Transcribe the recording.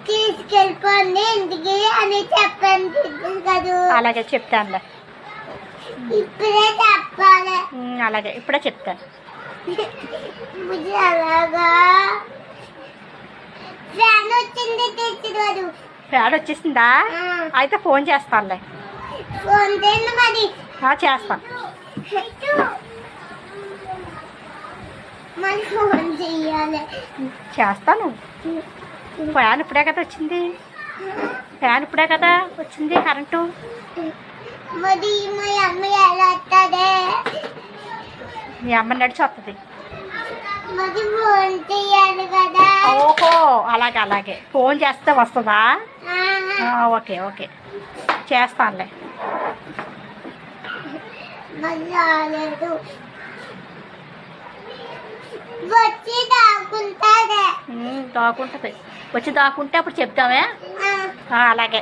తీసుకెళ్ళిపోండి ఇంటికి అని చెప్పండి కదా. అలాగే చెప్తానులే. ఇప్పుడే చెప్పాలి. అలాగే ఇప్పుడే చెప్తాను. అలాగా ఫ్యాన్ వచ్చింది తెచ్చినాడు. ఫ్యాన్ వచ్చేసిందా? అయితే ఫోన్ చేస్తానులే. ఫోన్ చేయండి మరి. చేస్తాను. మరి ఫోన్ చెయ్యాలి. చేస్తాను. ఫ్యాన్ ఇప్పుడే కదా వచ్చింది. ఫ్యాన్ ఇప్పుడే కదా వచ్చింది కరెంటు. మరి మా అమ్మ ఎలా వస్తుంది? మీ అమ్మ నడిచి వస్తుంది. మరి ఫోన్ చెయ్యాలి కదా. ఓహో అలాగే అలాగే ఫోన్ చేస్తే వస్తుందా? ఓకే ఓకే చేస్తానులే. మరి రాలేదు. వచ్చి దాక్కుంటుంది. దాక్కుంటుంది. వచ్చి దాక్కుంటే అప్పుడు చెప్తామే. అలాగే.